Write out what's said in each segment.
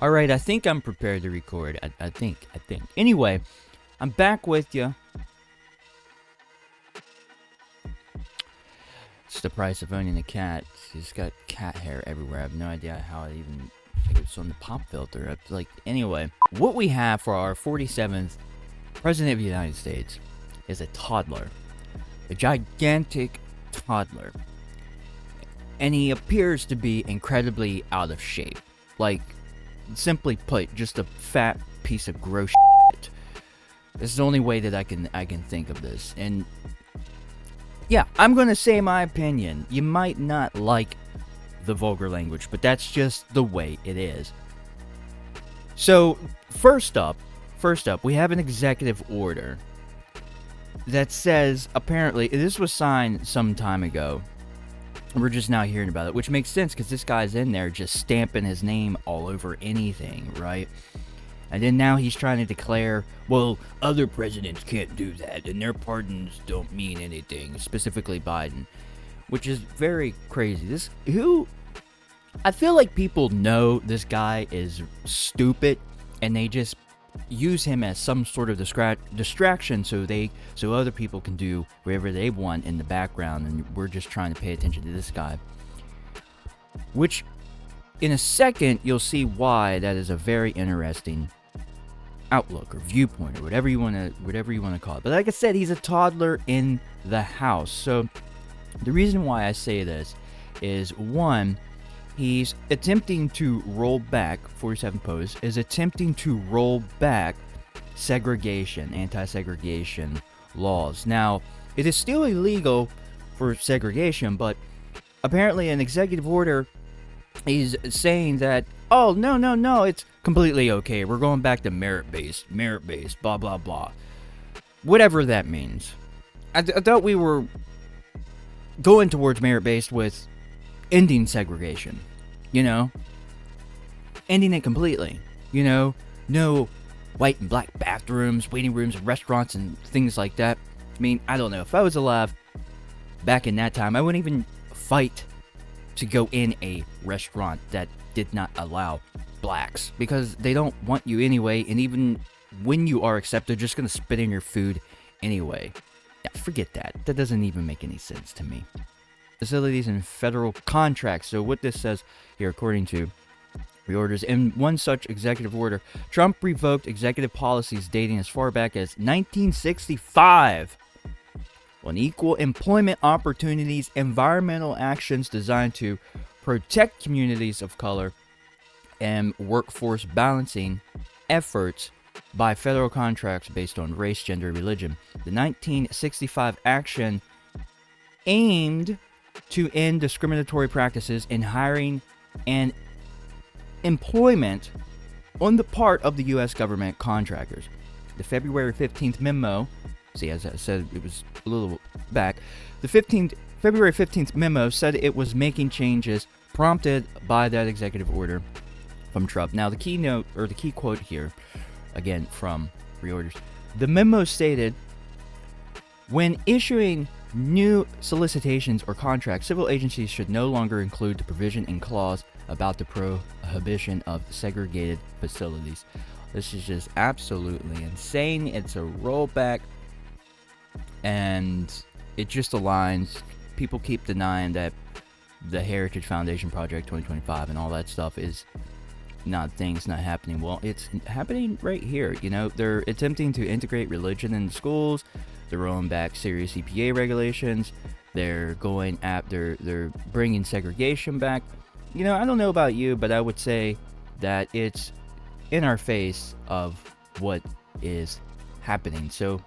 Alright, I think I'm prepared to record. I think. Anyway, I'm back with you. It's the price of owning a cat. He's got cat hair everywhere. I have no idea how it even it's on the pop filter. Anyway, what we have for our 47th President of the United States is a toddler. A gigantic toddler. And he appears to be incredibly out of shape. Like, simply put, just a fat piece of gross shit. This is the only way that I can think of this. And yeah, I'm gonna say my opinion. You might not like the vulgar language, but that's just the way it is. So, first up, we have an executive order that says, apparently, this was signed some time ago. We're just now hearing about it, which makes sense because this guy's in there just stamping his name all over anything, right? And then now he's trying to declare, well, other presidents can't do that, and their pardons don't mean anything, specifically Biden, which is very crazy. I feel like people know this guy is stupid, and they just use him as some sort of distraction so other people can do whatever they want in the background, and we're just trying to pay attention to this guy. Which, in a second, you'll see why that is a very interesting outlook or viewpoint or whatever you want to call it. But like I said, he's a toddler in the house. So the reason why I say this is, one, he's attempting to roll back, 47 POTUS is attempting to roll back segregation, anti-segregation laws. Now, it is still illegal for segregation, but apparently an executive order is saying that, oh, no, it's completely okay. We're going back to merit-based, blah, blah, blah. Whatever that means. I thought we were going towards merit-based with ending segregation, ending it completely, no white and black bathrooms, waiting rooms, restaurants, and things like that. I mean, I don't know, if I was alive back in that time, I wouldn't even fight to go in a restaurant that did not allow blacks, because they don't want you anyway, and even when you are accepted, they're just gonna spit in your food anyway. Yeah, forget that. That doesn't even make any sense to me. Facilities and federal contracts. So what this says here, according to reorders, in one such executive order, Trump revoked executive policies dating as far back as 1965 on equal employment opportunities, environmental actions designed to protect communities of color, and workforce balancing efforts by federal contracts based on race, gender, and religion. The 1965 action aimed to end discriminatory practices in hiring and employment on the part of the U.S. government contractors. The February 15th memo, see, as I said, it was a little back, the February 15th memo said it was making changes prompted by that executive order from Trump. Now, the keynote, or the key quote here, again from reorders, the memo stated, when issuing new solicitations or contracts, civil agencies should no longer include the provision in clause about the prohibition of segregated facilities. This is just absolutely insane. It's a rollback, and it just aligns. People keep denying that the Heritage Foundation Project 2025 and all that stuff is not things not happening. Well, it's happening right here. They're attempting to integrate religion in schools. They're rolling back serious EPA regulations. They're they're bringing segregation back. I don't know about you, but I would say that it's in our face of what is happening. So,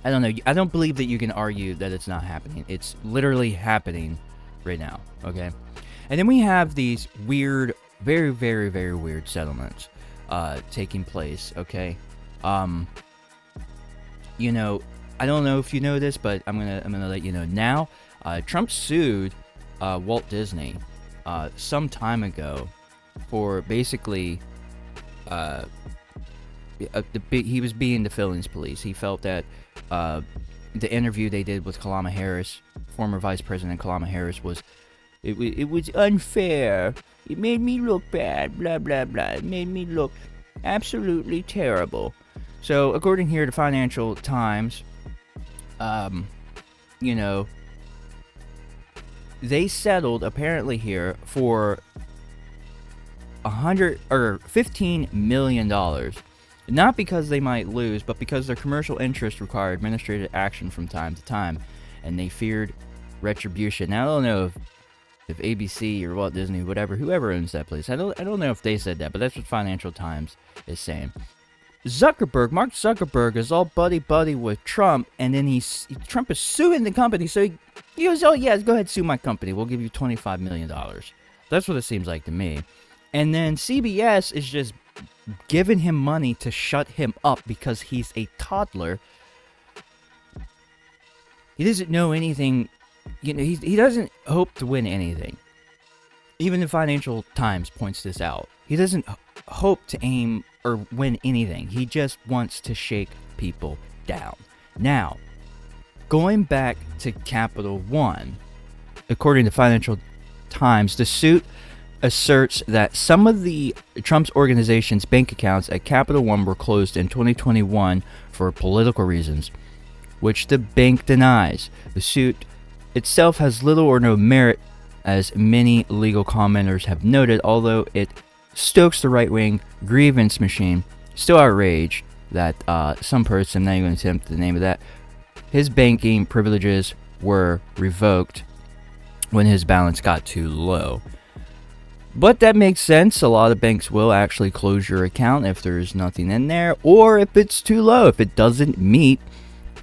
I don't know. I don't believe that you can argue that it's not happening. It's literally happening right now, okay? And then we have these weird, very, very, very weird settlements taking place, okay? I don't know if you know this, but I'm gonna let you know now. Trump sued Walt Disney some time ago for basically he was being the fill-ins police. He felt that the interview they did with former Vice President Kamala Harris, was unfair, It made me look bad, blah, blah, blah. It made me look absolutely terrible. So, according here to Financial Times, you know, they settled apparently here for $15 million. Not because they might lose, but because their commercial interests require administrative action from time to time, and they feared retribution. Now, I don't know if ABC or Walt Disney, whatever, whoever owns that place, I don't know if they said that, but that's what Financial Times is saying. Mark Zuckerberg is all buddy with Trump, and then Trump is suing the company, so he goes, oh yeah, go ahead, sue my company, we'll give you $25 million. That's what it seems like to me. And then CBS is just giving him money to shut him up because he's a toddler. He doesn't know anything, he doesn't hope to win anything. Even the Financial Times points this out. He doesn't hope to aim or win anything. He just wants to shake people down. Now, going back to Capital One, according to Financial Times, the suit asserts that some of the Trump's organization's bank accounts at Capital One were closed in 2021 for political reasons, which the bank denies. The suit itself has little or no merit, as many legal commenters have noted, although it stokes the right-wing grievance machine. Still outraged that some person, I'm not even going to attempt the name of that, his banking privileges were revoked when his balance got too low. But that makes sense. A lot of banks will actually close your account if there's nothing in there, or if it's too low. If it doesn't meet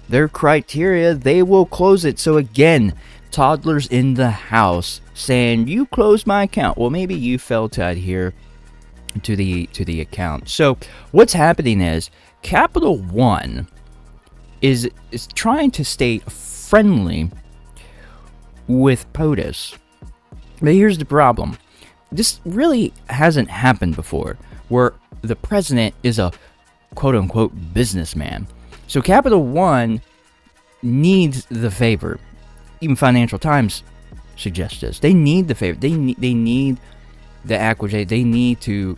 their criteria, they will close it. So again, toddlers in the house saying, you closed my account. Well, maybe you failed to adhere to the account. So what's happening is Capital One is trying to stay friendly with POTUS. But here's the problem. This really hasn't happened before, where the president is a quote-unquote businessman. So Capital One needs the favor. Even Financial Times suggests this. They need the favor. They need the acquisition. They need to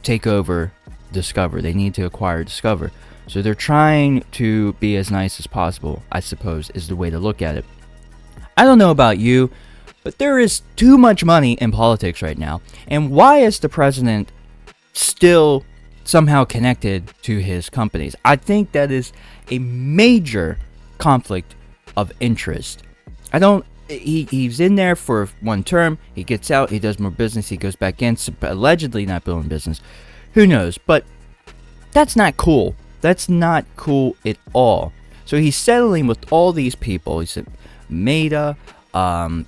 take over Discover. They need to acquire Discover. So they're trying to be as nice as possible, I suppose, is the way to look at it. I don't know about you, but there is too much money in politics right now. And why is the president still somehow connected to his companies? I think that is a major conflict of interest. He's in there for one term, he gets out, he does more business, he goes back in, allegedly not building business. Who knows? But that's not cool. That's not cool at all. So he's settling with all these people. He said Meta,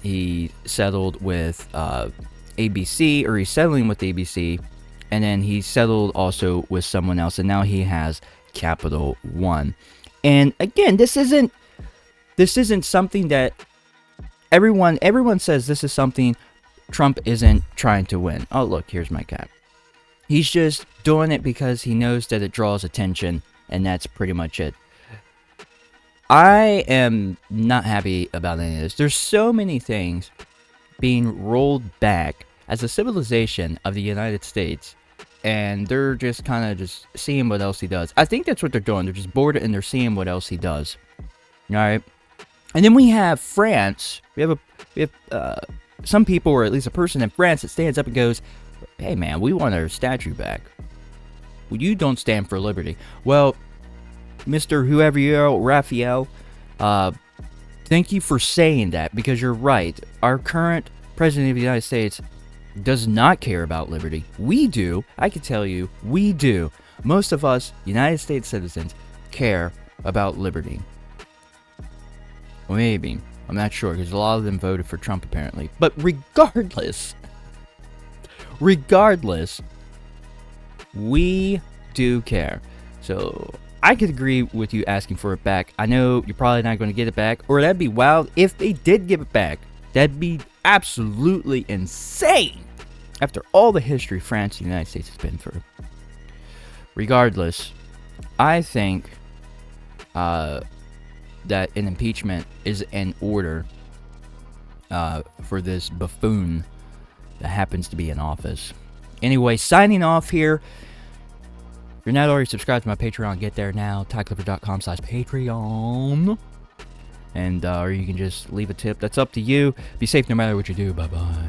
he settled with ABC, or he's settling with ABC, and then he settled also with someone else, and now he has Capital One. And again, this isn't something that everyone says this is something Trump isn't trying to win. Oh, look, here's my cat. He's just doing it because he knows that it draws attention, and that's pretty much it. I am not happy about any of this. There's so many things being rolled back as a civilization of the United States, and they're just kind of just seeing what else he does. I think that's what they're doing. They're just bored and they're seeing what else he does. All right. And then we have France. We have some people, or at least a person in France, that stands up and goes, hey man, we want our statue back. Well, you don't stand for liberty. Well, Mr. whoever you are, Raphael, thank you for saying that, because you're right. Our current president of the United States does not care about liberty. We do. I can tell you, we do. Most of us United States citizens care about liberty. Well, maybe. I'm not sure, because a lot of them voted for Trump apparently. But regardless, we do care. So I could agree with you asking for it back. I know you're probably not going to get it back, or that'd be wild if they did give it back. That'd be absolutely insane after all the history France and the United States has been through. Regardless, I think that an impeachment is in order for this buffoon that happens to be in office. Anyway, signing off here. If you're not already subscribed to my Patreon, get there now. TyClifford.com/Patreon. And or you can just leave a tip. That's up to you. Be safe no matter what you do. Bye-bye.